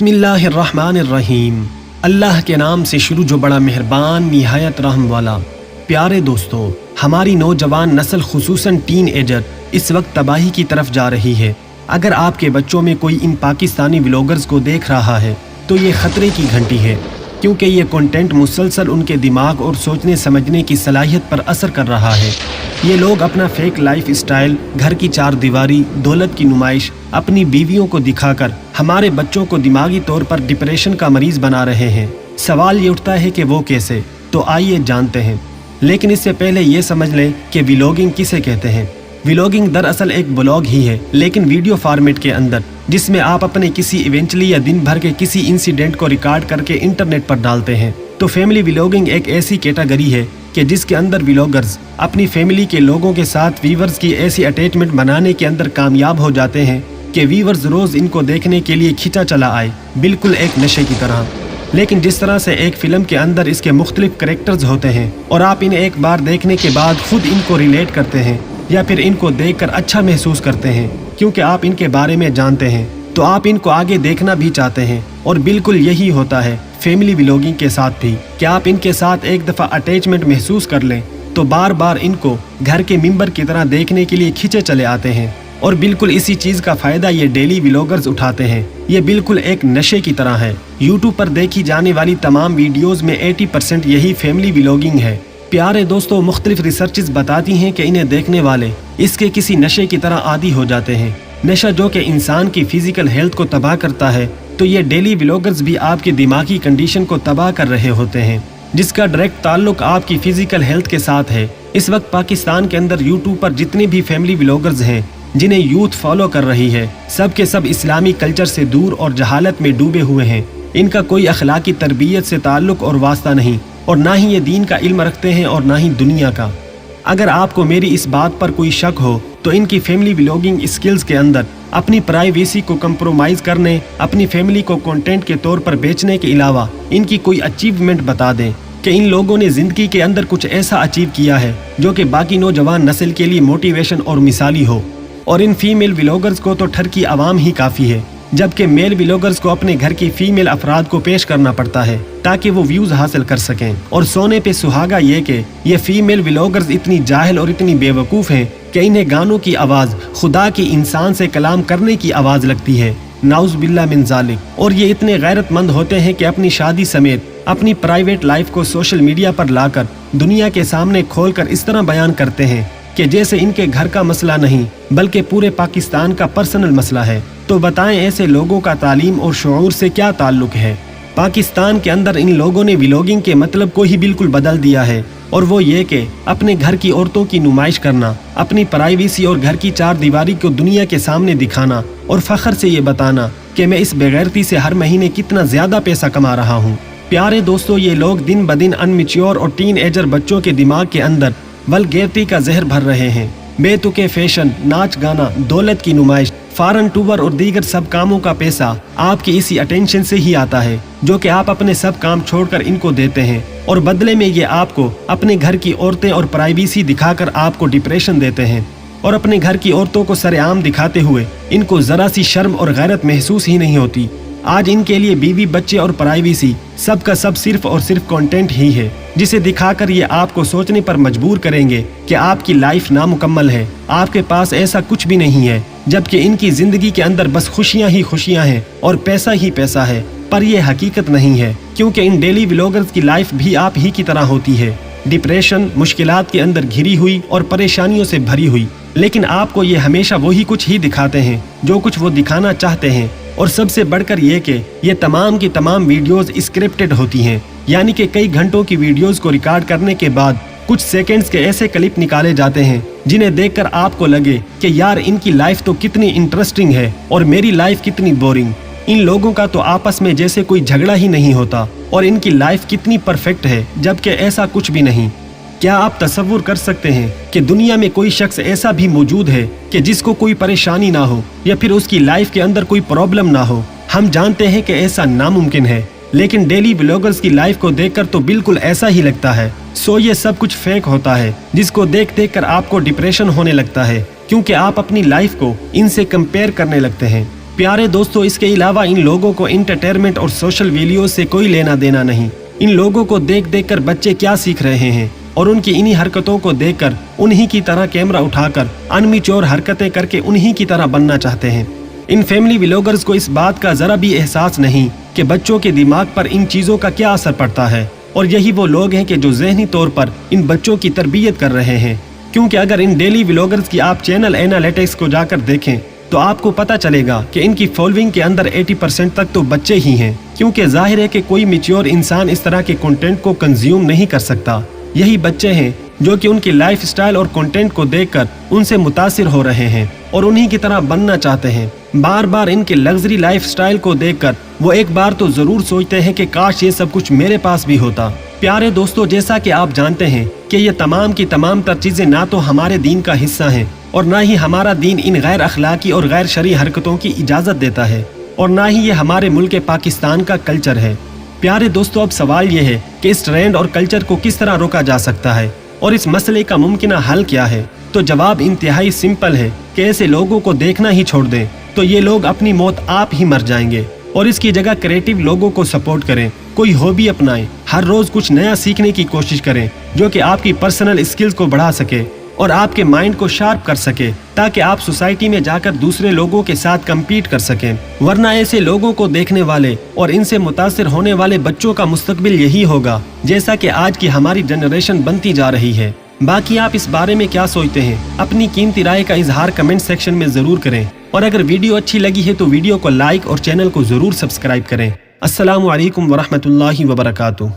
बिस्मिल्लाहिर्रहमानिर्रहीम। अल्लाह के नाम से शुरू जो बड़ा मेहरबान निहायत रहम वाला। प्यारे दोस्तों, हमारी नौजवान नस्ल खुसूसन टीन एजर इस वक्त तबाही की तरफ जा रही है। अगर आपके बच्चों में कोई इन पाकिस्तानी व्लॉगर्स को देख रहा है तो ये खतरे की घंटी है, क्योंकि ये कंटेंट मुसलसल उनके दिमाग और सोचने समझने की सलाहियत पर असर कर रहा है। ये लोग अपना फेक लाइफ स्टाइल, घर की चार दीवारी, दौलत की नुमाइश अपनी बीवियों को दिखाकर हमारे बच्चों को दिमागी तौर पर डिप्रेशन का मरीज बना रहे हैं। सवाल ये उठता है कि वो कैसे, तो आइए जानते हैं। लेकिन इससे पहले ये समझ लें कि व्लॉगिंग किसे कहते हैं। व्लॉगिंग दरअसल एक ब्लॉग ही है, लेकिन वीडियो फॉर्मेट के अंदर, जिसमें आप अपने किसी इवेंचुअली या दिन भर के किसी इंसिडेंट को रिकॉर्ड करके इंटरनेट पर डालते हैं। तो फैमिली व्लॉगिंग एक ऐसी कैटेगरी है कि जिसके अंदर व्लॉगर्स अपनी फैमिली के लोगों के साथ व्यूअर्स की ऐसी अटैचमेंट बनाने के अंदर कामयाब हो जाते हैं कि व्यूअर्स रोज इनको देखने के लिए खिंचा चला आए, बिल्कुल एक नशे की तरह। लेकिन जिस तरह से एक फिल्म के अंदर इसके मुख्तलिफ कैरेक्टर्स होते हैं और आप इन्हें एक बार देखने के बाद खुद इनको रिलेट करते हैं या फिर इनको देखकर अच्छा महसूस करते हैं क्योंकि आप इनके बारे में जानते हैं, तो आप इनको आगे देखना भी चाहते हैं। और बिल्कुल यही होता है फैमिली व्लॉगिंग के साथ भी, कि आप इनके साथ एक दफ़ा अटैचमेंट महसूस कर लें तो बार बार इनको घर के मेंबर की तरह देखने के लिए खींचे चले आते हैं। और बिल्कुल इसी चीज़ का फ़ायदा ये डेली व्लॉगर्स उठाते हैं। ये बिल्कुल एक नशे की तरह है। यूट्यूब पर देखी जाने वाली तमाम वीडियोज़ में 80% यही फैमिली व्लॉगिंग है। प्यारे दोस्तों, मुख्तलिफ रिसर्चेस बताती हैं कि इन्हें देखने वाले इसके किसी नशे की तरह आदी हो जाते हैं। नशा जो कि इंसान की फिजिकल हेल्थ को तबाह करता है, तो ये डेली व्लॉगर्स भी आपकी दिमागी कंडीशन को तबाह कर रहे होते हैं, जिसका डायरेक्ट ताल्लुक आपकी फिजिकल हेल्थ के साथ है। इस वक्त पाकिस्तान के अंदर यूट्यूब पर जितने भी फैमिली व्लॉगर्स हैं जिन्हें यूथ फॉलो कर रही है, सब के सब इस्लामी कल्चर से दूर और जहालत में डूबे हुए हैं। इनका कोई अखलाकी तरबियत से ताल्लुक और वास्ता नहीं, और ना ही ये दीन का इल्म रखते हैं और ना ही दुनिया का। अगर आपको मेरी इस बात पर कोई शक हो तो इनकी फैमिली व्लॉगिंग स्किल्स के अंदर अपनी प्राइवेसी को कंप्रोमाइज करने, अपनी फैमिली को कंटेंट के तौर पर बेचने के अलावा इनकी कोई अचीवमेंट बता दें कि इन लोगों ने जिंदगी के अंदर कुछ ऐसा अचीव किया है जो कि बाकी नौजवान नस्ल के लिए मोटिवेशन और मिसाली हो। और इन फीमेल व्लॉगर्स को तो ठर की आवाम ही काफ़ी है, जबकि मेल व्लॉगर्स को अपने घर की फीमेल अफराद को पेश करना पड़ता है ताकि वो व्यूज हासिल कर सकें। और सोने पे सुहागा ये कि ये फीमेल व्लॉगर्स इतनी जाहिल और इतनी बेवकूफ़ हैं कि इन्हें गानों की आवाज़ खुदा की इंसान से कलाम करने की आवाज़ लगती है, नाउज़ बिल्लाह मिन ज़ालिक। और ये इतने गैरतमंद होते हैं कि अपनी शादी समेत अपनी प्राइवेट लाइफ को सोशल मीडिया पर लाकर दुनिया के सामने खोलकर इस तरह बयान करते हैं कि जैसे इनके घर का मसला नहीं बल्कि पूरे पाकिस्तान का पर्सनल मसला है। तो बताएं ऐसे लोगों का तालीम और शऊर से क्या ताल्लुक है। पाकिस्तान के अंदर इन लोगों ने व्लॉगिंग के मतलब को ही बिल्कुल बदल दिया है, और वो ये कि अपने घर की औरतों की नुमाइश करना, अपनी प्राइवेसी और घर की चार दीवारी को दुनिया के सामने दिखाना और फख्र से ये बताना कि मैं इस बेगैरती से हर महीने कितना ज्यादा पैसा कमा रहा हूँ। प्यारे दोस्तों, ये लोग दिन ब दिन अनमेच्योर और टीन एजर बच्चों के दिमाग के अंदर वल्गैरिटी का जहर भर रहे हैं। बेतुके फैशन, नाच गाना, दौलत की नुमाइश, फॉरेन टूर और दीगर सब कामों का पैसा आपकी इसी अटेंशन से ही आता है जो कि आप अपने सब काम छोड़कर इनको देते हैं, और बदले में ये आपको अपने घर की औरतें और प्राइवेसी दिखाकर आपको डिप्रेशन देते हैं। और अपने घर की औरतों को सरेआम दिखाते हुए इनको जरा सी शर्म और गैरत महसूस ही नहीं होती। आज इनके लिए बीवी, बच्चे और प्राइवेसी सब का सब सिर्फ और सिर्फ कंटेंट ही है, जिसे दिखाकर ये आपको सोचने पर मजबूर करेंगे कि आपकी लाइफ नामुकम्मल है, आपके पास ऐसा कुछ भी नहीं है, जबकि इनकी जिंदगी के अंदर बस खुशियां ही खुशियां हैं और पैसा ही पैसा है। पर यह हकीकत नहीं है, क्योंकि इन डेली व्लॉगर्स की लाइफ भी आप ही की तरह होती है, डिप्रेशन, मुश्किलात के अंदर घिरी हुई और परेशानियों से भरी हुई। लेकिन आपको ये हमेशा वही कुछ ही दिखाते हैं जो कुछ वो दिखाना चाहते हैं। और सबसे बढ़कर ये कि ये तमाम की तमाम वीडियोस स्क्रिप्टेड होती हैं, यानी कि कई घंटों की वीडियोस को रिकॉर्ड करने के बाद कुछ सेकंड्स के ऐसे क्लिप निकाले जाते हैं जिन्हें देखकर आपको लगे कि यार इनकी लाइफ तो कितनी इंटरेस्टिंग है और मेरी लाइफ कितनी बोरिंग। इन लोगों का तो आपस में जैसे कोई झगड़ा ही नहीं होता और इनकी लाइफ कितनी परफेक्ट है, जबकि ऐसा कुछ भी नहीं। क्या आप तसव्वुर कर सकते हैं कि दुनिया में कोई शख्स ऐसा भी मौजूद है कि जिसको कोई परेशानी ना हो या फिर उसकी लाइफ के अंदर कोई प्रॉब्लम ना हो? हम जानते हैं कि ऐसा नामुमकिन है, लेकिन डेली व्लॉगर्स की लाइफ को देखकर तो बिल्कुल ऐसा ही लगता है। सो ये सब कुछ फेक होता है, जिसको देख देख कर आपको डिप्रेशन होने लगता है, क्योंकि आप अपनी लाइफ को इनसे कंपेयर करने लगते हैं। प्यारे दोस्तों, इसके अलावा इन लोगों को एंटरटेनमेंट और सोशल वीडियो से कोई लेना देना नहीं। इन लोगों को देख देख कर बच्चे क्या सीख रहे हैं और उनकी इन्हीं हरकतों को देखकर उन्हीं की तरह कैमरा उठाकर अनमिच्योर हरकतें करके उन्हीं की तरह बनना चाहते हैं। इन फैमिली व्लॉगर्स को इस बात का जरा भी एहसास नहीं कि बच्चों के दिमाग पर इन चीजों का क्या असर पड़ता है, और यही वो लोग हैं कि जो ज़हनी तौर पर इन बच्चों की तरबियत कर रहे हैं। क्योंकि अगर इन डेली व्लॉगर्स की आप चैनल एनालिटिक्स को जाकर देखें तो आपको पता चलेगा कि इनकी फॉलोइंग के अंदर 80% तक तो बच्चे ही हैं, क्योंकि जाहिर है कि कोई मैच्योर इंसान इस तरह के कंटेंट को कंज्यूम नहीं कर सकता। यही बच्चे हैं जो कि उनकी लाइफ स्टाइल और कंटेंट को देखकर उनसे मुतासिर हो रहे हैं और उन्हीं की तरह बनना चाहते हैं। बार बार इनके लग्जरी लाइफ स्टाइल को देखकर वो एक बार तो जरूर सोचते हैं कि काश ये सब कुछ मेरे पास भी होता। प्यारे दोस्तों, जैसा कि आप जानते हैं कि ये तमाम की तमाम तर चीजें ना तो हमारे दीन का हिस्सा हैं और ना ही हमारा दीन इन गैर अखलाकी और गैर शरई हरकतों की इजाजत देता है, और ना ही ये हमारे मुल्क पाकिस्तान का कल्चर है। प्यारे दोस्तों, अब सवाल ये है कि इस ट्रेंड और कल्चर को किस तरह रोका जा सकता है और इस मसले का मुमकिन हल क्या है। तो जवाब इंतहाई सिंपल है कि ऐसे लोगों को देखना ही छोड़ दें तो ये लोग अपनी मौत आप ही मर जाएंगे, और इसकी जगह क्रिएटिव लोगों को सपोर्ट करें, कोई हॉबी अपनाएं, हर रोज कुछ नया सीखने की कोशिश करें जो कि आपकी पर्सनल स्किल्स को बढ़ा सके और आपके माइंड को शार्प कर सके, ताकि आप सोसाइटी में जाकर दूसरे लोगों के साथ कम्पीट कर सकें। वरना ऐसे लोगों को देखने वाले और इनसे मुतासिर होने वाले बच्चों का मुस्तकबिल यही होगा जैसा कि आज की हमारी जनरेशन बनती जा रही है। बाकी आप इस बारे में क्या सोचते हैं? अपनी कीमती राय का इजहार कमेंट सेक्शन में जरूर करें, और अगर वीडियो अच्छी लगी है तो वीडियो को लाइक और चैनल को जरूर सब्सक्राइब करें। अस्सलामु अलैकुम वरहमतुल्लाहि वबरकातुहू।